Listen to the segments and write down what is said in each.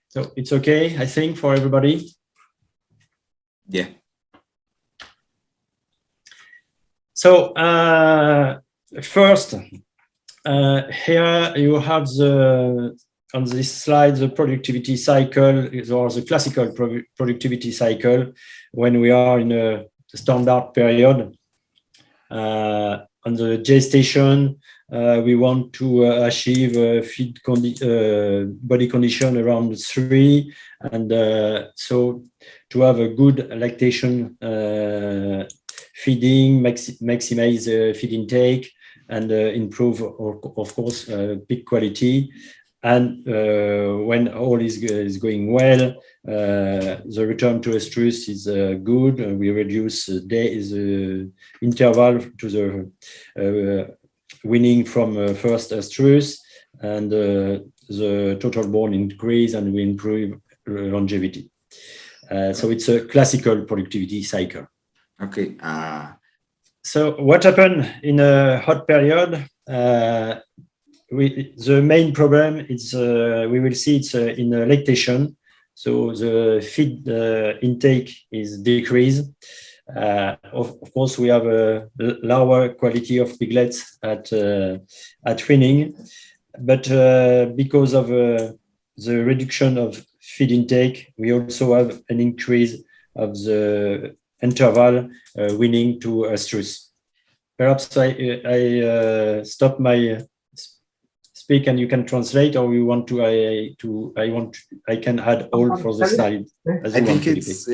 So it's okay, I think, for everybody. Yeah. So first, here you have on this slide the productivity cycle, or the classical productivity cycle when we are in a standard period. On the gestation, we want to achieve feed body condition around 3, and so to have a good lactation feeding, maximize feed intake, and improve, of course, pig quality. And when all is going well, the return to estrus is good. We reduce the interval to the weaning from first estrus, and the total bone increase, and we improve longevity. So it's a classical productivity cycle. Okay. So what happened in a hot period? The main problem is we will see it's in lactation. So the feed intake is decreased. Of course, we have a lower quality of piglets at weaning, but because of the reduction of feed intake, we also have an increase of the interval weaning to estrus. Perhaps I stop my speak and you can translate, or you want to? I can add all for the slide. I think it's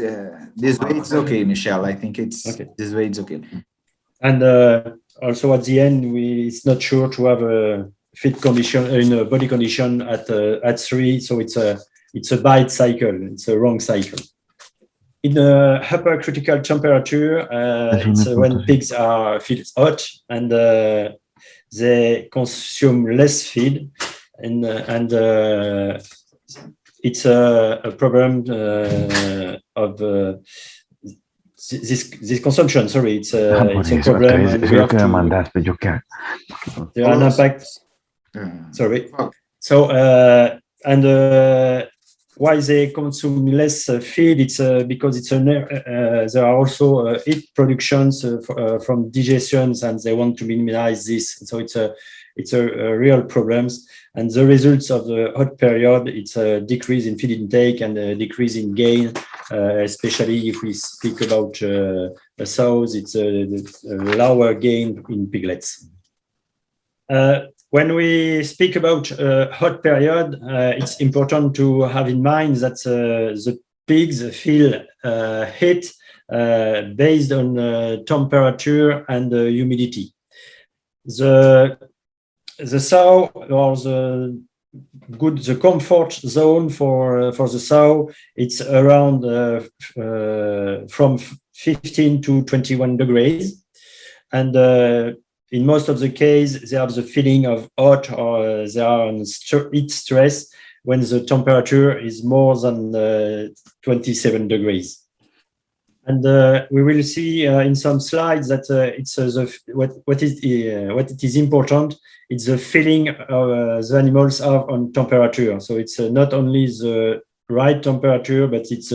this way. It's okay, Michel. I think it's okay. This way. It's okay. And also at the end, it's not sure to have a fit condition in a body condition at 3. So it's a bite cycle. It's a wrong cycle. In a upper critical temperature, it's when pigs are feed hot and they consume less feed, and it's a problem of this consumption. Sorry, it's a problem. And we have to, there are an impact. Sorry. So why they consume less feed? It's because it's there are also heat productions from digestions, and they want to minimize this. So it's a real problem. And the results of the hot period, it's a decrease in feed intake and a decrease in gain, especially if we speak about sows. It's a lower gain in piglets. When we speak about hot period, it's important to have in mind that the pigs feel heat based on temperature and humidity. The sow, or the comfort zone for the sow, it's around from 15 to 21 degrees, and in most of the case, they have the feeling of hot, or they are on heat stress when the temperature is more than 27 degrees. And we will see in some slides that it's what it is important. It's the feeling the animals have on temperature. So it's not only the right temperature, but it's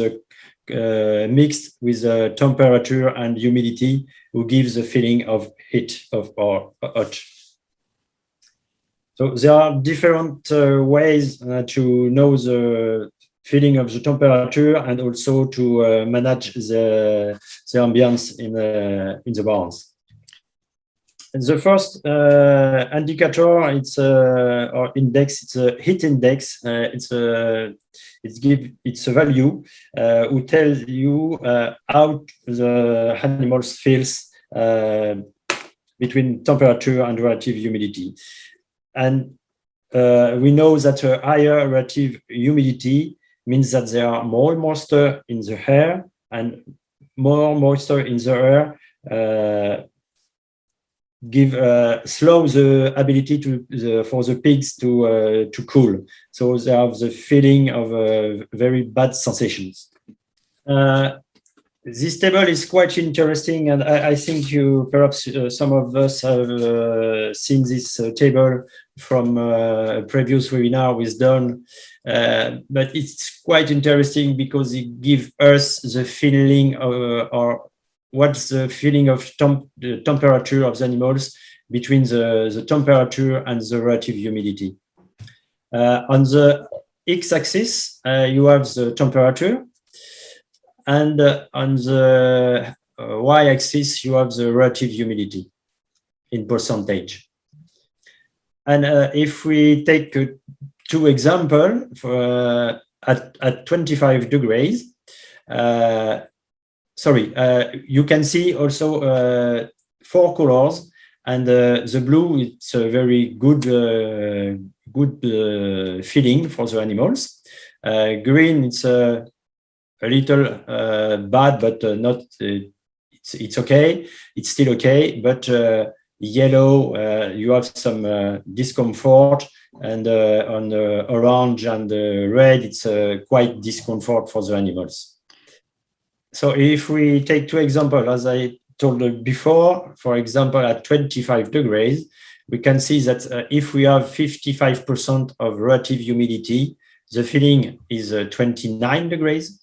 mixed with temperature and humidity, who gives the feeling of heat or hot. So there are different ways to know the feeling of the temperature, and also to manage the ambience in the barns. And the first indicator, it's or index, it's a heat index. It's a value who tells you how the animals feels between temperature and relative humidity. And we know that a higher relative humidity means that there are more moisture in the air, and more moisture in the air slow the ability for the pigs to cool. So they have the feeling of very bad sensations. This table is quite interesting, and I think perhaps some of us have seen this table from a previous webinar with Don, but it's quite interesting because it gives us the feeling or what's the feeling of the temperature of the animals between the temperature and the relative humidity. On the x-axis, you have the temperature, and on the y-axis, you have the relative humidity in percentage. And if we take two examples at 25 degrees, you can see also 4 colors, and the blue, it's a very good feeling for the animals. Green, it's a little bad, but not. It's okay. It's still okay, but yellow, you have some discomfort, and on the orange and the red, it's quite discomfort for the animals. So if we take two examples, as I told before, for example, at 25 degrees, we can see that if we have 55% of relative humidity, the feeling is 29 degrees.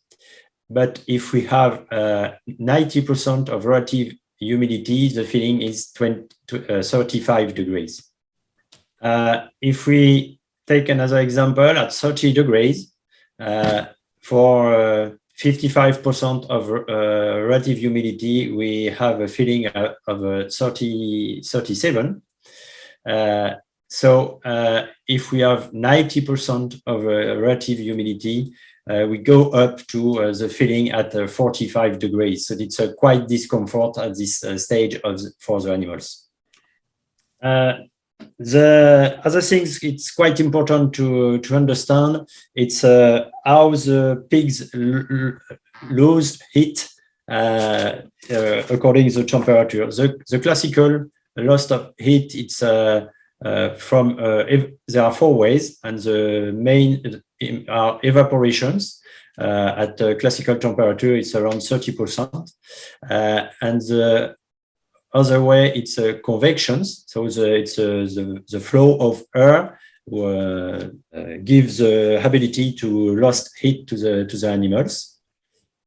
But if we have 90% of relative humidity, the feeling is 35 degrees. If we take another example at 30 degrees, for 55% of relative humidity, we have a feeling of 37. So if we have 90% of relative humidity, we go up to the feeling at 45 degrees. So it's quite discomfort at this stage for the animals. The other things it's quite important to understand, it's how the pigs lose heat according to the temperature. The classical loss of heat, it's there are 4 ways, and the main are evaporations. At classical temperature, it's around 30%, and the other way, it's convections. So it's the flow of air gives the ability to lose heat to the animals.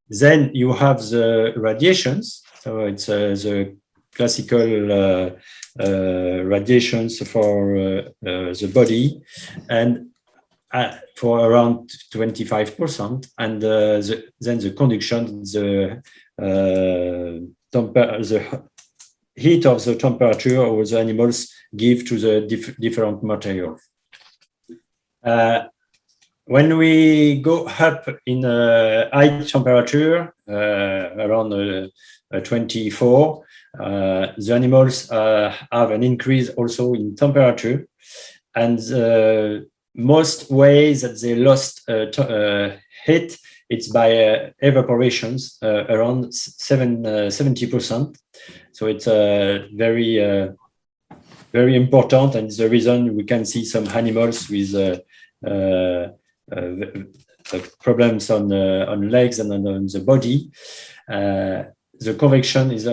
Then you have the radiations. So it's the classical radiations for the body, and for around 25%. And then the conduction, the heat of the temperature or the animals give to the different material. When we go up in high temperature, around 24, the animals have an increase also in temperature, and most ways that they lost heat, it's by evaporations, around 70%. So it's very important, and it's the reason we can see some animals with problems on legs and on the body. The convection is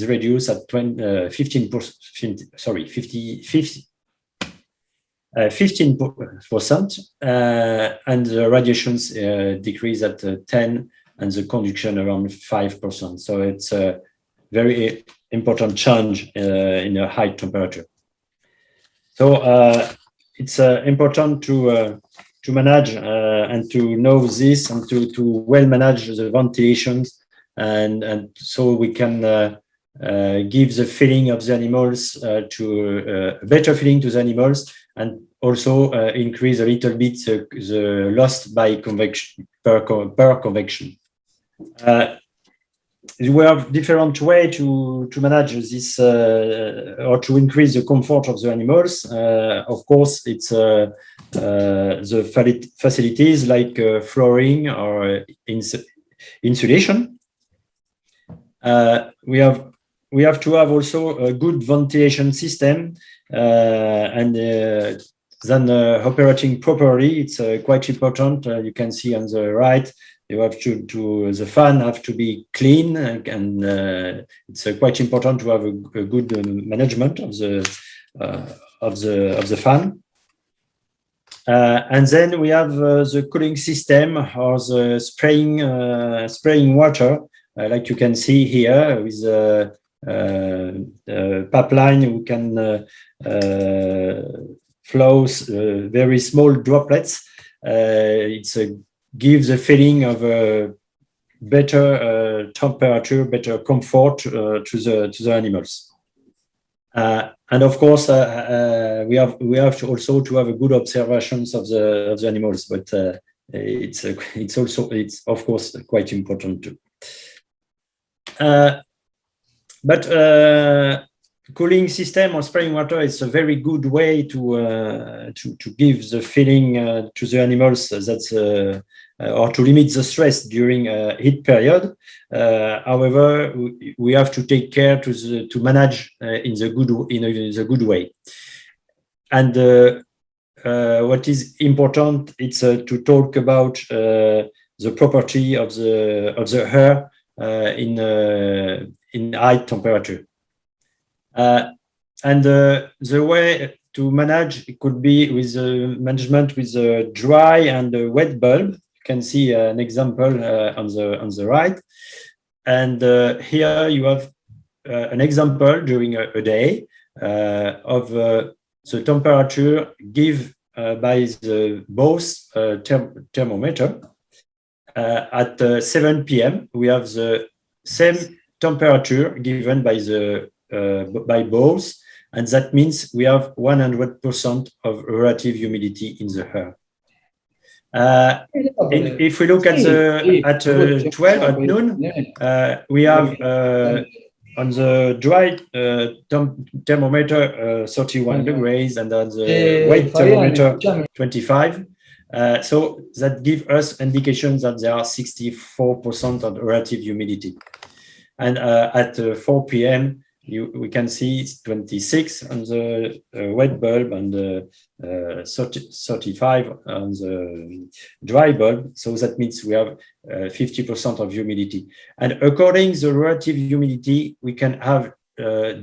reduced at 15%, and the radiations decrease at 10%, and the conduction around 5%. So it's a very important change in a high temperature. So it's important to manage and to know this, and to well manage the ventilations, and so we can give the feeling of the animals to a better feeling to the animals, and also increase a little bit the loss by convection per convection. We have different way to manage this or to increase the comfort of the animals. Of course, it's the facilities like flooring or insulation. We have to have also a good ventilation system, and then operating properly. It's quite important. You can see on the right, you have the fan have to be clean, and it's quite important to have a good management of the fan. And then we have the cooling system or the spraying water, like you can see here with the pipeline. We can flow very small droplets. It gives a feeling of better temperature, better comfort to the animals. And of course, we have to also to have a good observations of the animals, but it's of course quite important too. But cooling system or spraying water is a very good way to give the feeling to the animals that or to limit the stress during a heat period. However, we have to take care to manage in the good way. And what is important, it's to talk about the property of the hair in high temperature. And the way to manage it could be with management with a dry and a wet bulb. You can see an example on the right, and here you have an example during a day of the temperature given by the both thermometer. At 7 p.m. we have the same temperature given by both, and that means we have 100% of relative humidity in the air. If we look at 12 at noon, we have on the dry thermometer 31 degrees, and on the wet thermometer 25. So that gives us indications that there are 64% of relative humidity. And at 4 p.m., we can see it's 26 on the wet bulb and 35 on the dry bulb. So that means we have 50% of humidity. And according to the relative humidity, we can have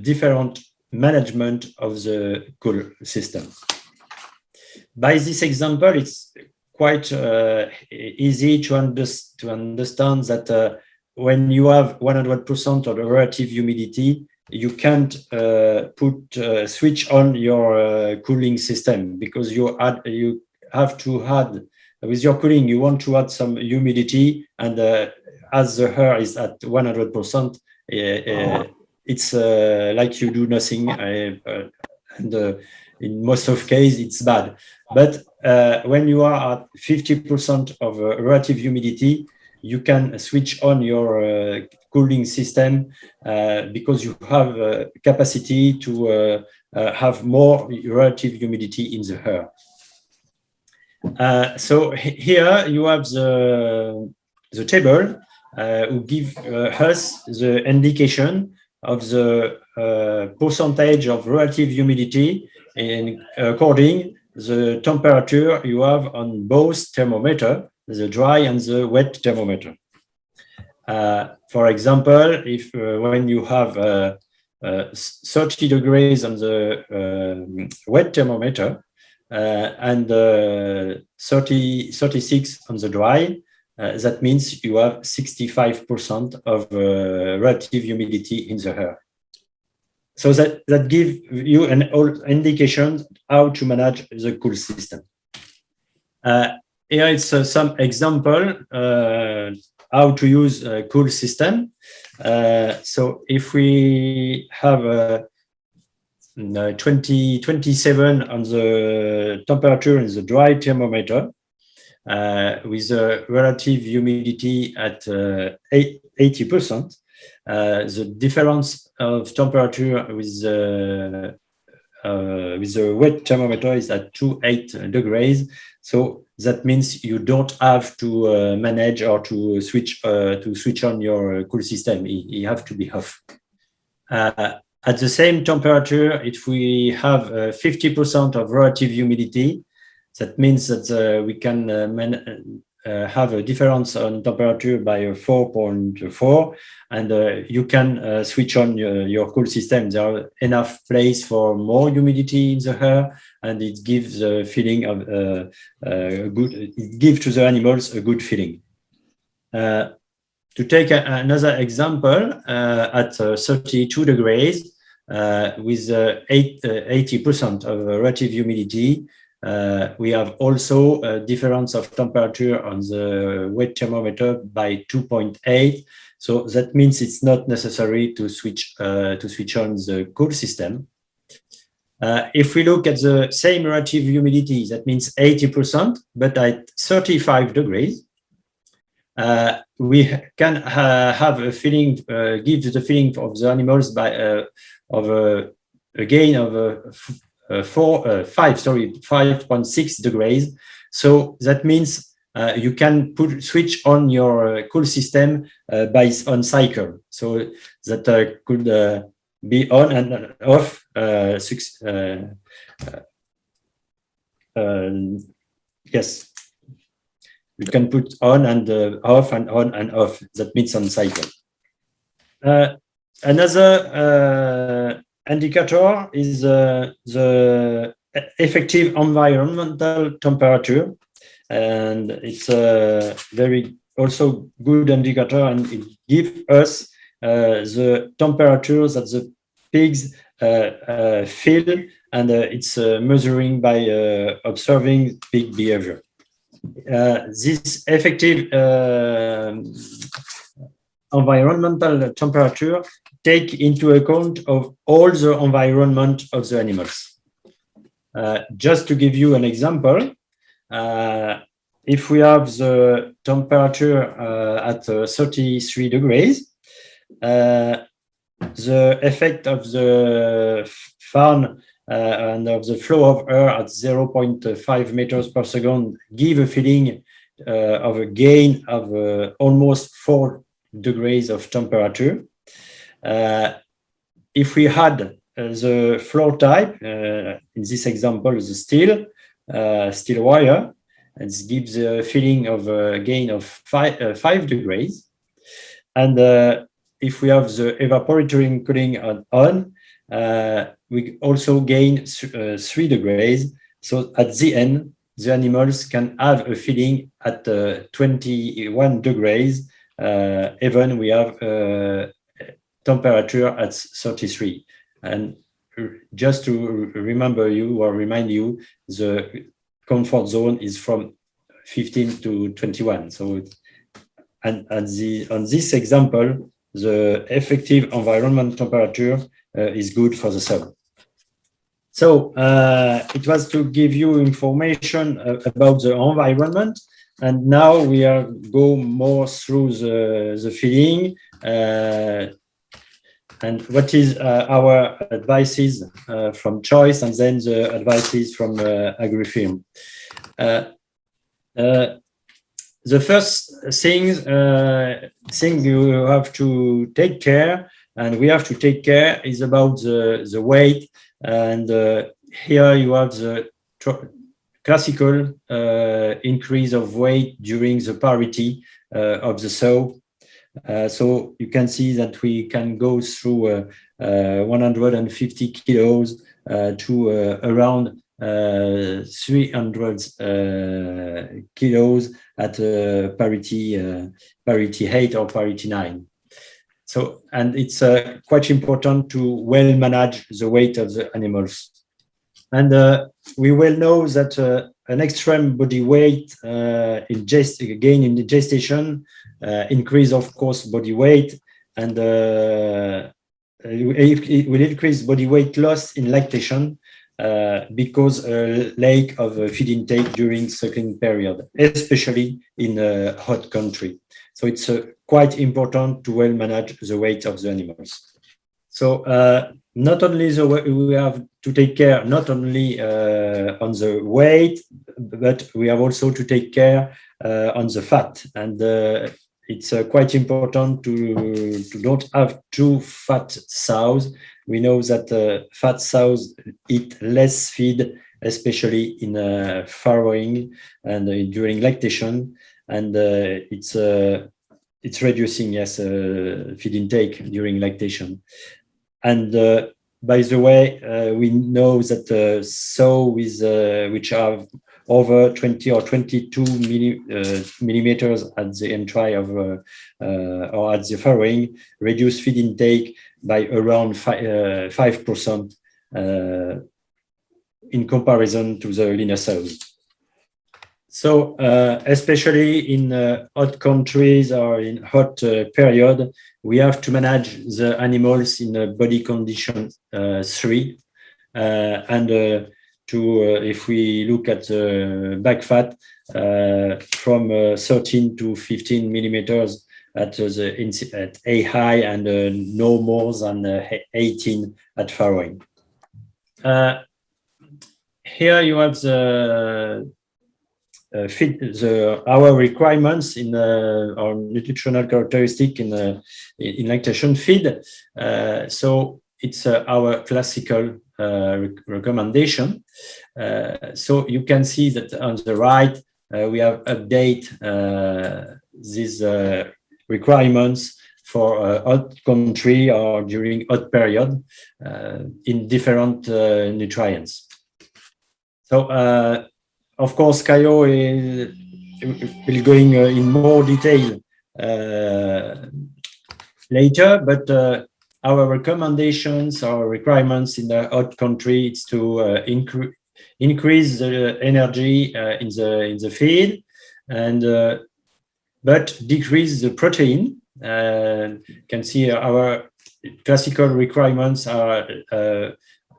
different management of the cool system. By this example, it's quite easy to understand that when you have 100% of the relative humidity, you can't switch on your cooling system, because you have to add, with your cooling, you want to add some humidity, and as the air is at 100%, it's like you do nothing, and in most of cases it's bad. But when you are at 50% of relative humidity, you can switch on your cooling system because you have capacity to have more relative humidity in the air. So here you have the table who give us the indication of the percentage of relative humidity and according the temperature you have on both thermometer, the dry and the wet thermometer. For example, if when you have 30 degrees on the wet thermometer and 36 on the dry, that means you have 65% of relative humidity in the air. So that gives you an indication how to manage the cool system. Here it's some example how to use a cool system. So if we have 27 on the temperature in the dry thermometer, with a relative humidity at 80%, the difference of temperature with the wet thermometer is at 28 degrees. So that means you don't have to manage or to switch on your cool system. You have to be off. At the same temperature, if we have 50% of relative humidity, that means that we can have a difference on temperature by 4.4, and you can switch on your cool system. There are enough place for more humidity in the air, and it gives a feeling of good. It gives to the animals a good feeling. To take another example, at 32 degrees, with 80% of relative humidity, we have also a difference of temperature on the weight thermometer by 2.8. So that means it's not necessary to switch on the cool system. If we look at the same relative humidity, that means 80%, but at 35 degrees, we can have a feeling, gives the feeling of the animals by of a gain of 5.6 degrees. So that means you can switch on your cool system on cycle. So that could be on and off. Yes. You can put on and off and on and off. That means on cycle. Another indicator is the effective environmental temperature, and it's a very also good indicator, and it gives us the temperature that the pigs feel, and it's measuring by observing pig behavior. This effective environmental temperature take into account of all the environment of the animals. Just to give you an example, if we have the temperature at 33 degrees, the effect of the fan and of the flow of air at 0.5 meters per second give a feeling of a gain of almost 4 degrees of temperature. If we had the floor type, in this example, the steel wire, it gives a feeling of a gain of 5 degrees. And if we have the evaporative cooling on, we also gain 3 degrees. So at the end, the animals can have a feeling at 21 degrees, even we have temperature at 33. And just to remind you, the comfort zone is from 15 to 21. So, on this example, the effective environment temperature is good for the sow. So it was to give you information about the environment, and now we are go more through the feeding and what is our advices from choice, and then the advices from AgriFirm. The first thing you have to take care, and we have to take care, is about the weight. And here you have the classical increase of weight during the parity of the sow. So you can see that we can go through 150 kilos to around 300 kilos at parity 8 or parity 9. So, and it's quite important to well manage the weight of the animals. And we well know that an extreme body weight gain in the gestation increase, of course, body weight, and it will increase body weight loss in lactation because lack of feed intake during suckling period, especially in a hot country. So it's quite important to well manage the weight of the animals. So not only we have to take care not only on the weight, but we have also to take care on the fat. And it's quite important to not have too fat sows. We know that fat sows eat less feed, especially in farrowing and during lactation. and it's reducing, yes, feed intake during lactation. And by the way, we know that sows which have over 20 or 22 millimeters at the entry of or at the farrowing reduce feed intake by around 5% in comparison to the linear sows. So especially in hot countries or in hot period, we have to manage the animals in body condition 3. And if we look at the back fat, from 13 to 15 millimeters at A high and no more than 18 at farrowing. Here you have our requirements in our nutritional characteristic in lactation feed. So it's our classical recommendation. So you can see that on the right we have update these requirements for hot country or during hot period in different nutrients. So of course, Caio will going in more detail later, but our recommendations, our requirements in the hot country is to increase the energy in the feed, and but decrease the protein. You can see our classical requirements are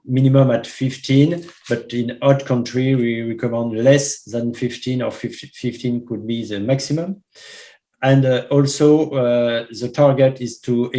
minimum at 15, but in hot country we recommend less than 15, or 15 could be the maximum. And also the target is to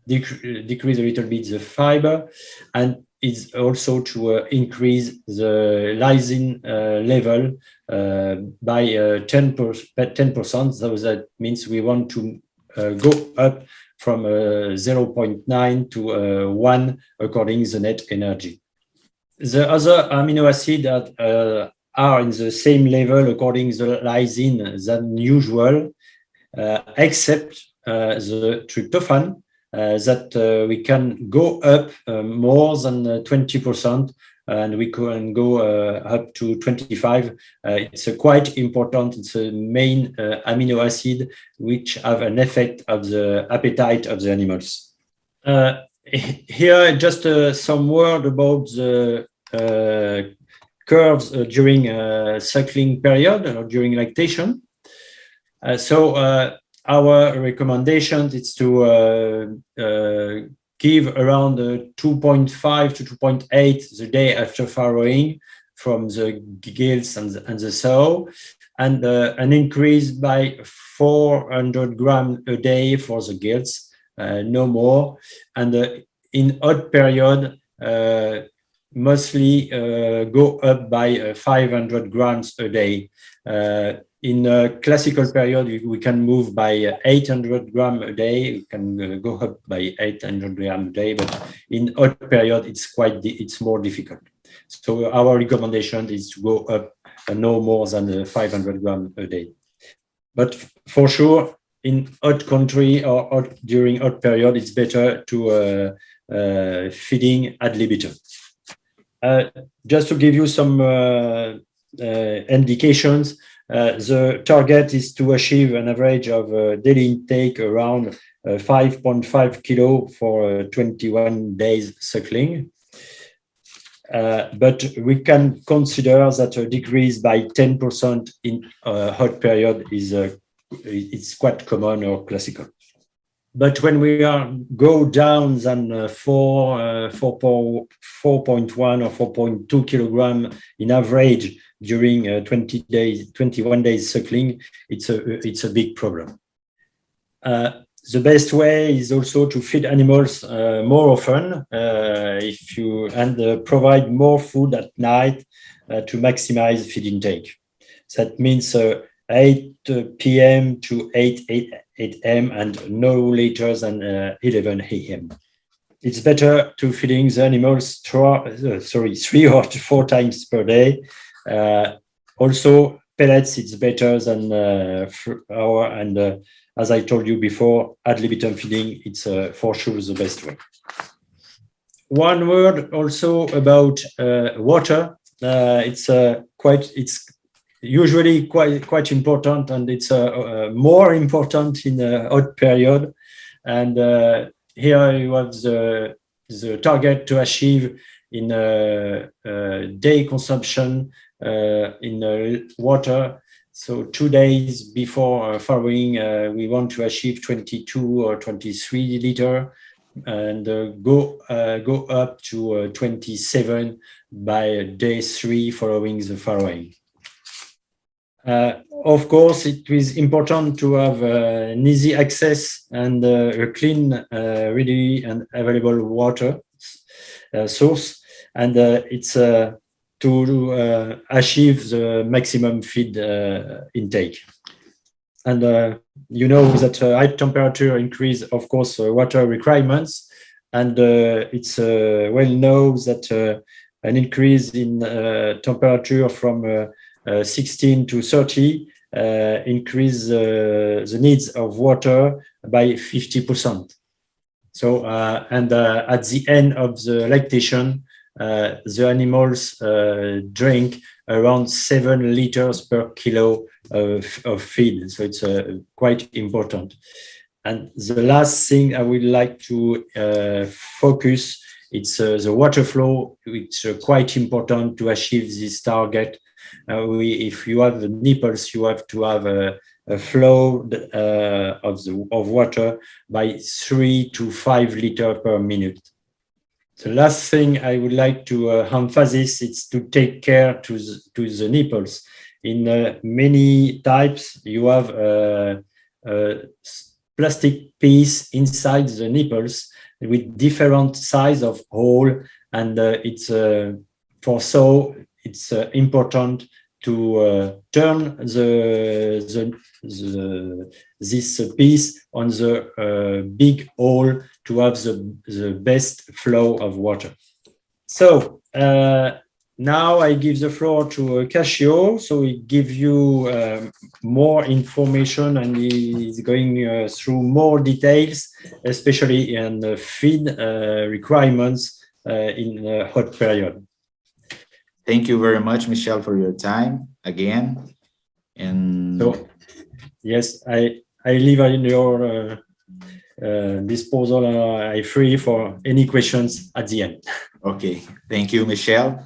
decrease a little bit the fiber, and is also to increase the lysine level by 10%. So that means we want to go up from 0.9 to 1 according to the net energy. The other amino acids that are in the same level according to the lysine than usual, except the tryptophan, that we can go up more than 20%, and we can go up to 25. It's quite important. It's a main amino acid which have an effect of the appetite of the animals. Here, just some word about the curves during suckling period or during lactation. So our recommendation is to give around 2.5 to 2.8 the day after farrowing from the gills and the sow, and an increase by 400 grams a day for the gills, no more. And in hot period, mostly go up by 500 grams a day. In a classical period, we can move by 800 grams a day. We can go up by 800 grams a day, but in hot period, it's more difficult. So our recommendation is to go up no more than 500 grams a day. But for sure, in hot country or during hot period, it's better to feeding ad libitum. Just to give you some indications, the target is to achieve an average of daily intake around 5.5 kilo for 21 days suckling. But we can consider that a decrease by 10% in hot period is it's quite common or classical. But when we go down than 4.1 or 4.2 kilogram in average during 21 days suckling, it's a big problem. The best way is also to feed animals more often, and provide more food at night to maximize feed intake. That means 8 p.m. to 8 a.m. and no later than 11 a.m. It's better to feeding the animals 3 or 4 times per day. Also, pellets, it's better than as I told you before, ad libitum feeding, it's for sure the best way. One word also about water. It's usually quite important, and it's more important in a hot period. And here you have the target to achieve in day consumption in water. So 2 days before farrowing, we want to achieve 22 or 23 liter, and go up to 27 by day 3 following the farrowing. Of course, it is important to have an easy access and a clean, ready and available water source, and it's to achieve the maximum feed intake. And you know that high temperature increase, of course, water requirements, and it's well known that an increase in temperature from 16 to 30 increase the needs of water by 50%. So, and at the end of the lactation, the animals drink around 7 liters per kilo of feed. So it's quite important. And the last thing I would like to focus, it's the water flow, which is quite important to achieve this target. If you have the nipples, you have to have a flow of water by 3 to 5 liters per minute. The last thing I would like to emphasize is to take care to the nipples. In many types, you have a plastic piece inside the nipples with different size of hole, and it's important to turn this piece on the big hole to have the best flow of water. So now I give the floor to Cascio, so he gives you more information, and he is going through more details, especially in the feed requirements in a hot period. Thank you very much, Michel, for your time again. And so, yes, I leave in your disposal. I'm free for any questions at the end. Okay, thank you, Michel.